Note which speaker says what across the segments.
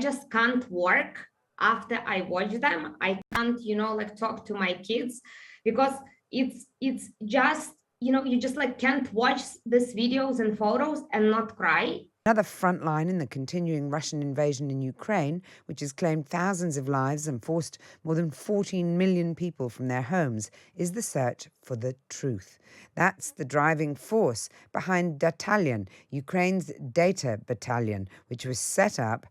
Speaker 1: just can't work after I watch them. I can't, like talk to my kids because it's just, you just like can't watch these videos and photos and not cry.
Speaker 2: Another front line in the continuing Russian invasion in Ukraine, which has claimed thousands of lives and forced more than 14 million people from their homes, is the search for the truth. That's the driving force behind Dattalion, Ukraine's data battalion, which was set up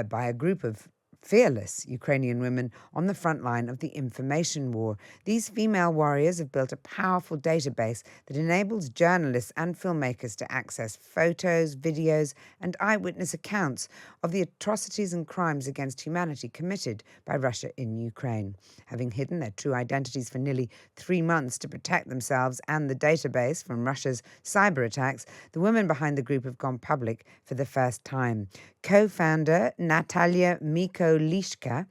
Speaker 2: by a group of fearless Ukrainian women on the front line of the information war. These female warriors have built a powerful database that enables journalists and filmmakers to access photos, videos, and eyewitness accounts of the atrocities and crimes against humanity committed by Russia in Ukraine. Having hidden their true identities for nearly 3 months to protect themselves and the database from Russia's cyber attacks, the women behind the group have gone public for the first time. Co-founder Nataliya Mykolska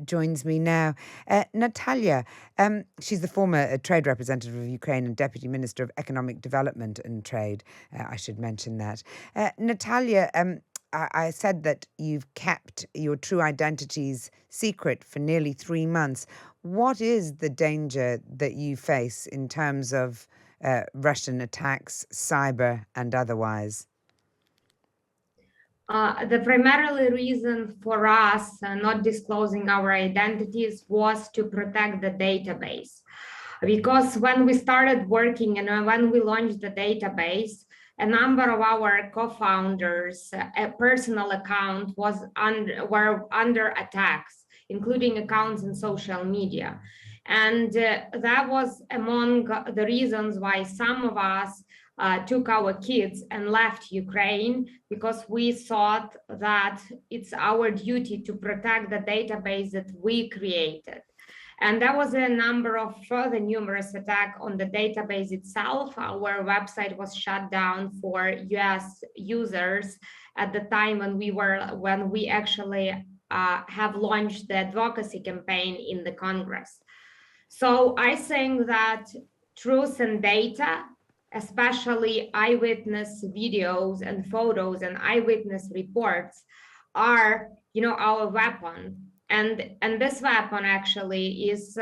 Speaker 2: joins me now. Nataliya, she's the former trade representative of Ukraine and Deputy Minister of Economic Development and Trade. I should mention that. Nataliya, I said that you've kept your true identities secret for nearly 3 months. What is the danger that you face in terms of Russian attacks, cyber and otherwise?
Speaker 1: The primarily reason for us not disclosing our identities was to protect the database. Because when we started working and when we launched the database, a number of our co-founders' personal account were under attacks, including accounts in social media. And that was among the reasons why some of us took our kids and left Ukraine, because we thought that it's our duty to protect the database that we created. And there was a number of further numerous attacks on the database itself. Our website was shut down for US users at the time when we actually have launched the advocacy campaign in the Congress. So I think that truth and data, especially eyewitness videos and photos and eyewitness reports, are, our weapon. And this weapon actually is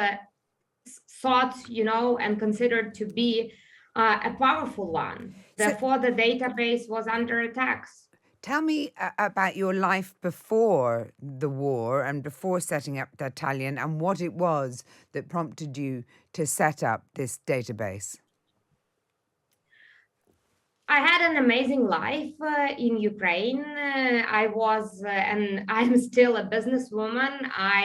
Speaker 1: thought, and considered to be a powerful one. Therefore, the database was under attacks.
Speaker 2: Tell me about your life before the war and before setting up Dattalion, and what it was that prompted you to set up this database.
Speaker 1: I had an amazing life in Ukraine. I was, and I'm still a businesswoman. I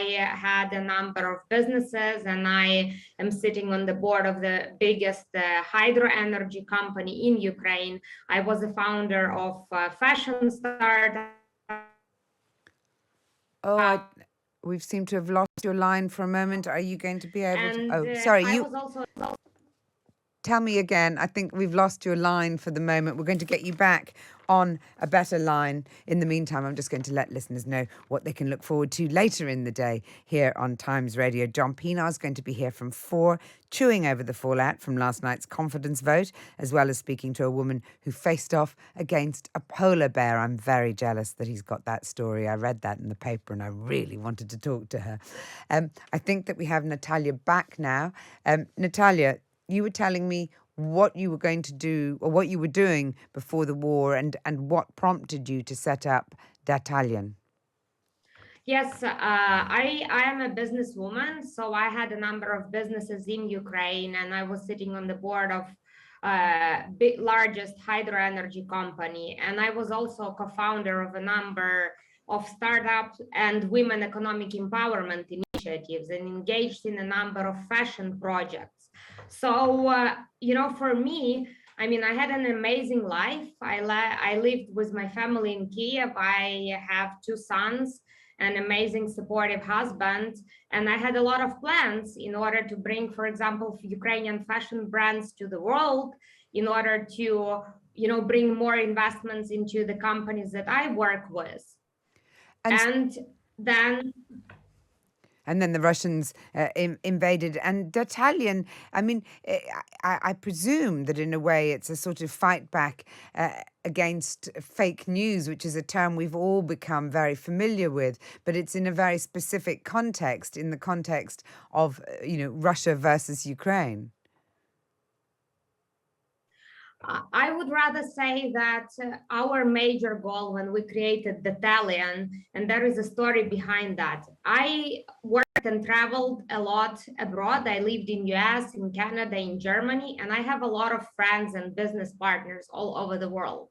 Speaker 1: had a number of businesses, and I am sitting on the board of the biggest hydro energy company in Ukraine. I was a founder of a fashion startup.
Speaker 2: We seem to have lost your line for a moment. Are you going to be able to? Oh, sorry. Tell me again. I think we've lost your line for the moment. We're going to get you back on a better line. In the meantime, I'm just going to let listeners know what they can look forward to later in the day here on Times Radio. John Pienaar is going to be here from 4, chewing over the fallout from last night's confidence vote, as well as speaking to a woman who faced off against a polar bear. I'm very jealous that he's got that story. I read that in the paper and I really wanted to talk to her. I think that we have Nataliya back now. Nataliya, you were telling me what you were going to do, or what you were doing before the war, and what prompted you to set up Dattalion.
Speaker 1: Yes, I am a businesswoman, so I had a number of businesses in Ukraine, and I was sitting on the board of largest hydro energy company, and I was also co-founder of a number of startups and women economic empowerment initiatives, and engaged in a number of fashion projects. So, for me, I mean, I had an amazing life. I lived with my family in Kiev. I have 2 sons, an amazing supportive husband, and I had a lot of plans in order to bring, for example, Ukrainian fashion brands to the world, in order to, bring more investments into the companies that I work with. And then
Speaker 2: And then the Russians invaded. And Dattalion, I mean, I presume that in a way it's a sort of fight back against fake news, which is a term we've all become very familiar with, but it's in a very specific context, in the context of, Russia versus Ukraine.
Speaker 1: I would rather say that our major goal when we created Dattalion, and there is a story behind that. I worked and traveled a lot abroad. I lived in US, in Canada, in Germany, and I have a lot of friends and business partners all over the world.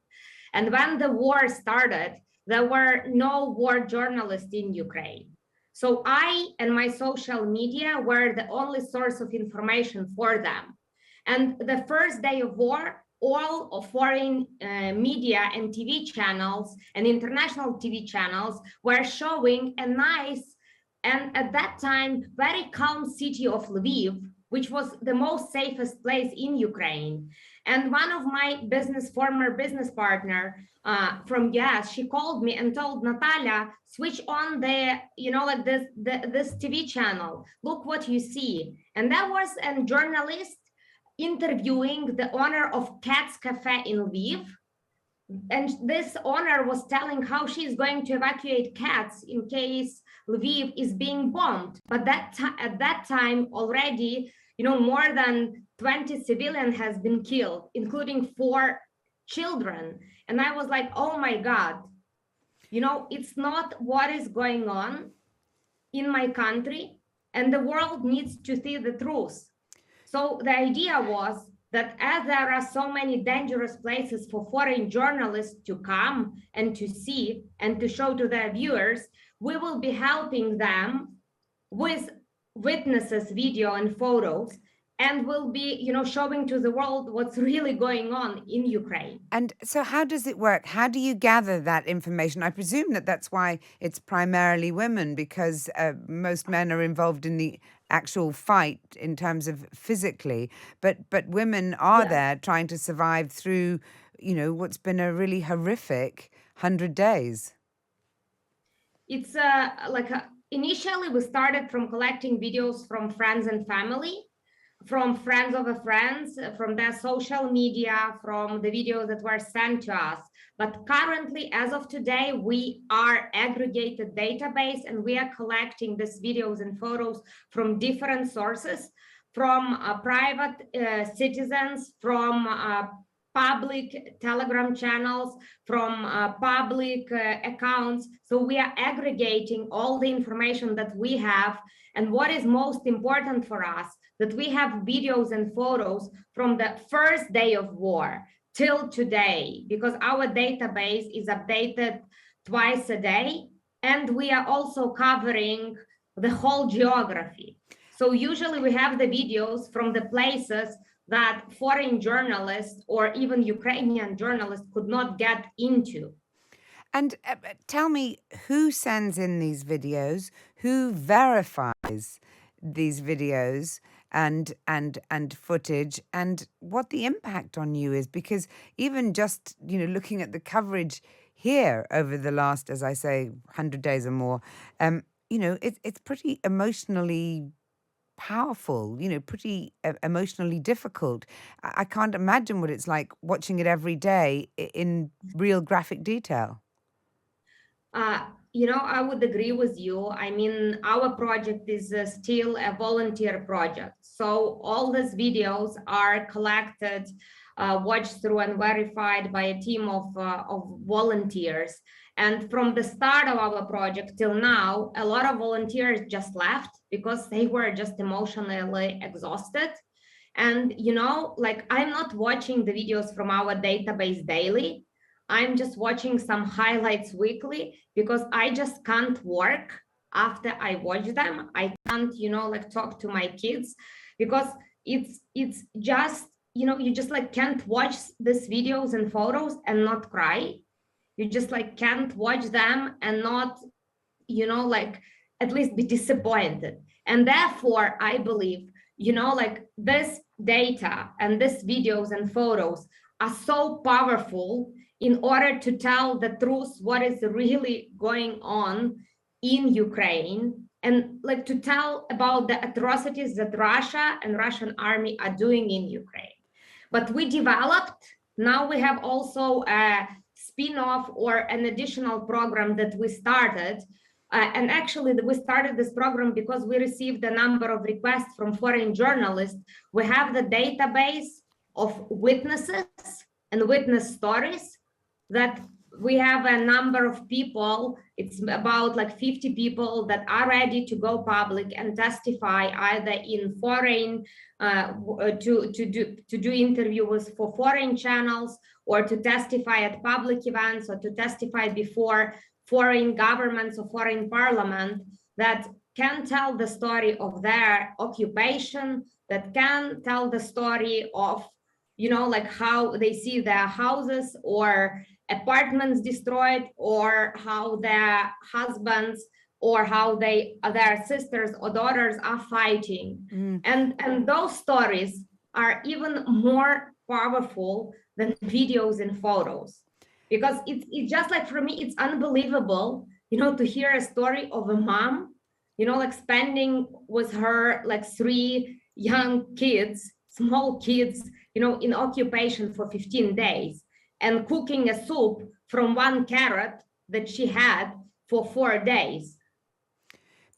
Speaker 1: And when the war started, there were no war journalists in Ukraine. So I and my social media were the only source of information for them. And the first day of war, all of foreign media and TV channels and international TV channels were showing a nice, and at that time, very calm city of Lviv, which was the most safest place in Ukraine. And one of my former business partner from US, she called me and told Natalia, switch on the, like this TV channel, look what you see. And that was a journalist interviewing the owner of Cat's Cafe in Lviv. And this owner was telling how she's going to evacuate cats in case Lviv is being bombed. But at that time already, more than 20 civilians has been killed, including 4 children. And I was like, oh my God, it's not what is going on in my country, and the world needs to see the truth. So the idea was that as there are so many dangerous places for foreign journalists to come and to see and to show to their viewers, we will be helping them with witnesses, video and photos, and will be, showing to the world what's really going on in Ukraine.
Speaker 2: And so how does it work? How do you gather that information? I presume that that's why it's primarily women, because most men are involved in the actual fight in terms of physically, but women are there trying to survive through, what's been a really horrific 100 days.
Speaker 1: It's initially we started from collecting videos from friends and family, from friends of friends, from their social media, from the videos that were sent to us. But currently, as of today, we are aggregated database and we are collecting these videos and photos from different sources, from private citizens, from public Telegram channels, from public accounts. So we are aggregating all the information that we have. And what is most important for us, that we have videos and photos from the first day of war till today, because our database is updated twice a day. And we are also covering the whole geography. So usually we have the videos from the places that foreign journalists or even Ukrainian journalists could not get into.
Speaker 2: And tell me, who sends in these videos? Who verifies these videos and footage, and what the impact on you is? Because even just, looking at the coverage here over the last, as I say, 100 days or more, it's pretty emotionally powerful, pretty emotionally difficult. I can't imagine what it's like watching it every day in real graphic detail.
Speaker 1: I would agree with you. I mean, our project is still a volunteer project. So all these videos are collected, watched through and verified by a team of volunteers. And from the start of our project till now, a lot of volunteers just left because they were just emotionally exhausted. And, I'm not watching the videos from our database daily. I'm just watching some highlights weekly because I just can't work after I watch them. I can't, talk to my kids because it's just, you just can't watch these videos and photos and not cry. You just can't watch them and not, at least be disappointed. And therefore, I believe, this data and these videos and photos are so powerful in order to tell the truth, what is really going on in Ukraine, and like to tell about the atrocities that Russia and Russian army are doing in Ukraine. But we developed, now we have also a spin-off or an additional program that we started. And actually we started this program because we received a number of requests from foreign journalists. We have the database of witnesses and witness stories that we have a number of people, it's about like 50 people that are ready to go public and testify either in foreign, to do interviews for foreign channels, or to testify at public events, or to testify before foreign governments or foreign parliament, that can tell the story of their occupation, that can tell the story of, you know, like how they see their houses or apartments destroyed, or how their husbands or how their sisters or daughters are fighting. And those stories are even more powerful than videos and photos, because it's just like, for me, it's unbelievable, you know, to hear a story of a mom, you know, like spending with her like 3 young kids, small kids, you know, in occupation for 15 days, and cooking a soup from 1 carrot that she had for 4 days.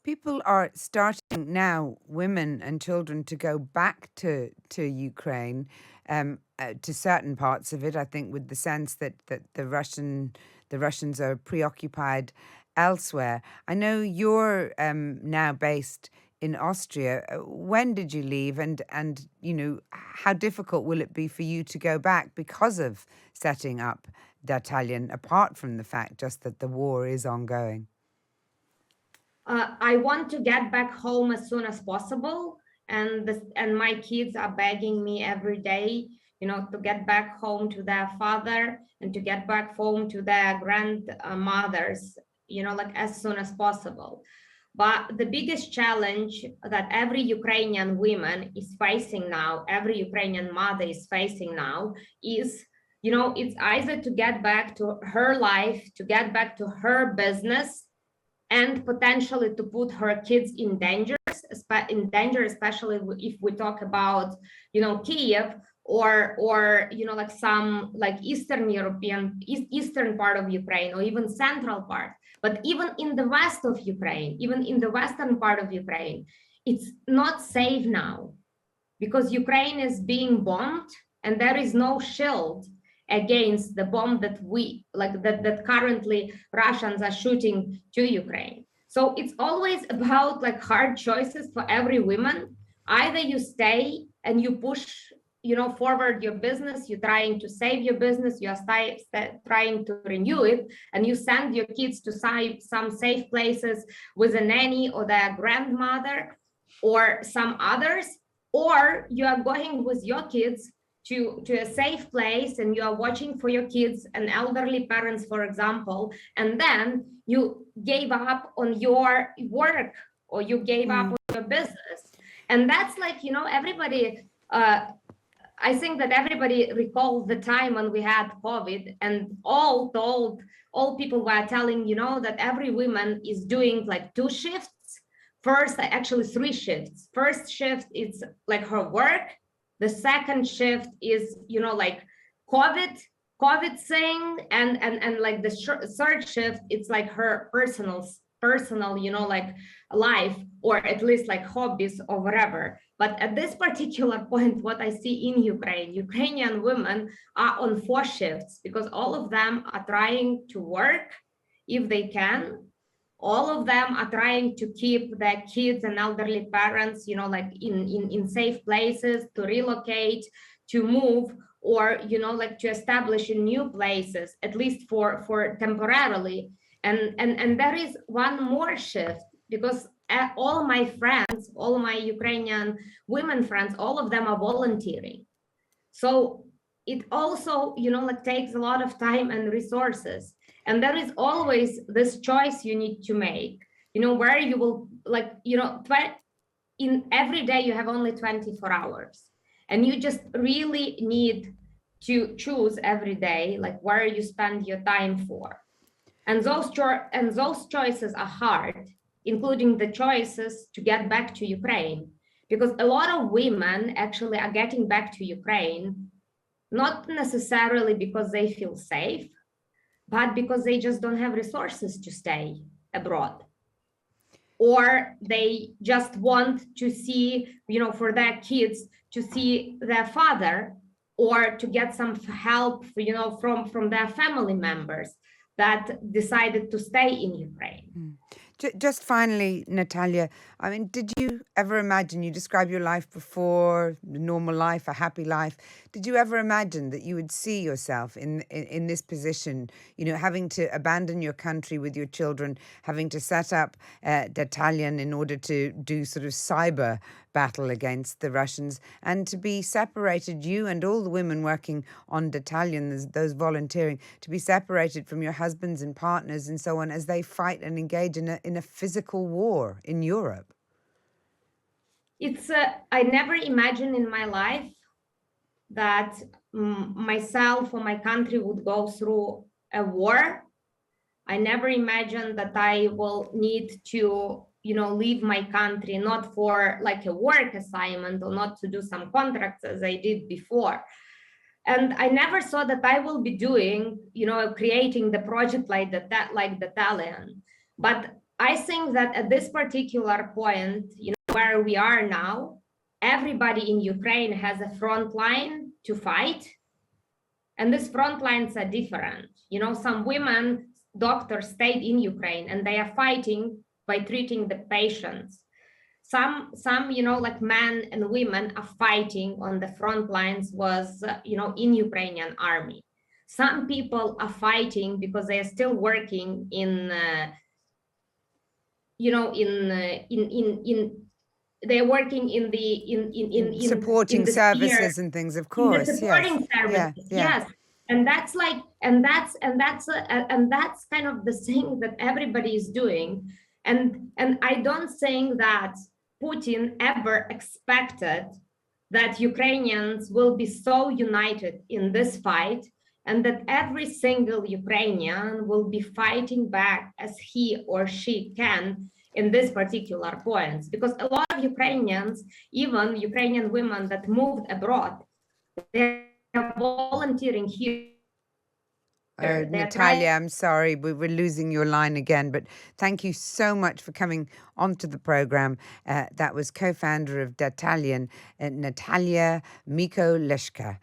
Speaker 2: People are starting now, women and children, to go back to Ukraine, to certain parts of it, I think, with the sense that the Russians are preoccupied elsewhere. I know you're now based in Austria. When did you leave, and you know, how difficult will it be for you to go back because of setting up Dattalion, apart from the fact just that the war is ongoing?
Speaker 1: I want to get back home as soon as possible, and my kids are begging me every day, you know, to get back home to their father and to get back home to their grandmothers, you know, like as soon as possible. But the biggest challenge that every Ukrainian woman is facing now, every Ukrainian mother is facing now, is, you know, it's either to get back to her life, to get back to her business, and potentially to put her kids in danger, especially if we talk about, you know, Kiev, or you know, like some like Eastern part of Ukraine, or even central part. But even in the west of Ukraine, even in the western part of Ukraine, it's not safe now, because Ukraine is being bombed, and there is no shield against the bomb that that currently Russians are shooting to Ukraine. So it's always about like hard choices for every woman. Either you stay and you push, you know, forward your business, you're trying to save your business, you're trying to renew it, and you send your kids to some safe places with a nanny or their grandmother or some others, or you are going with your kids to a safe place, and you are watching for your kids and elderly parents, for example, and then you gave up on your work, or you gave up on your business. And that's like, you know, everybody, I think that everybody recalls the time when we had COVID, and all people were telling, you know, that every woman is doing like 2 shifts. First, actually 3 shifts. First shift, it's like her work. The second shift is, you know, like COVID thing, and like the third shift, it's like her personal, you know, like life, or at least like hobbies or whatever. But at this particular point, what I see in Ukrainian women are on 4 shifts, because all of them are trying to work if they can. All of them are trying to keep their kids and elderly parents, you know, like in safe places, to relocate, to move, or, you know, like to establish in new places, at least for temporarily. And there is one more shift, because all my friends, all my Ukrainian women friends, all of them are volunteering. So it also, you know, like takes a lot of time and resources. And there is always this choice you need to make, you know, where you will, like, you know, in every day you have only 24 hours, and you just really need to choose every day, like where you spend your time for. And those choices are hard, including the choices to get back to Ukraine. Because a lot of women actually are getting back to Ukraine, not necessarily because they feel safe, but because they just don't have resources to stay abroad. Or they just want to see, for their kids to see their father, or to get some help, from their family members that decided to stay in Ukraine.
Speaker 2: Just finally, Nataliya, I mean, did you ever imagine, you described your life before, the normal life, a happy life. Did you ever imagine that you would see yourself in this position, having to abandon your country with your children, having to set up Dattalion in order to do sort of cyber battle against the Russians, and to be separated, you and all the women working on Dattalion, those volunteering, to be separated from your husbands and partners and so on as they fight and engage in a physical war in Europe?
Speaker 1: I never imagined in my life that myself or my country would go through a war. I never imagined that I will need to, leave my country, not for like a work assignment or not to do some contracts as I did before. And I never thought that I will be doing, creating the project like Dattalion. But I think that at this particular point, where we are now, everybody in Ukraine has a front line to fight. And these front lines are different. Some women, doctors stayed in Ukraine and they are fighting by treating the patients. Some, like men and women are fighting on the front lines in Ukrainian army. Some people are fighting because they are still working they're working in
Speaker 2: supporting
Speaker 1: the
Speaker 2: services
Speaker 1: sphere,
Speaker 2: and things, of
Speaker 1: in the
Speaker 2: course.
Speaker 1: supporting services.
Speaker 2: Yeah.
Speaker 1: Yes. And that's kind of the thing that everybody is doing. And I don't think that Putin ever expected that Ukrainians will be so united in this fight, and that every single Ukrainian will be fighting back as he or she can in this particular points. Because a lot of Ukrainians, even Ukrainian women that moved abroad, they're volunteering here.
Speaker 2: Nataliya, I'm sorry, we're losing your line again, but thank you so much for coming onto the program. That was co-founder of Dattalion, Nataliya Mykolska.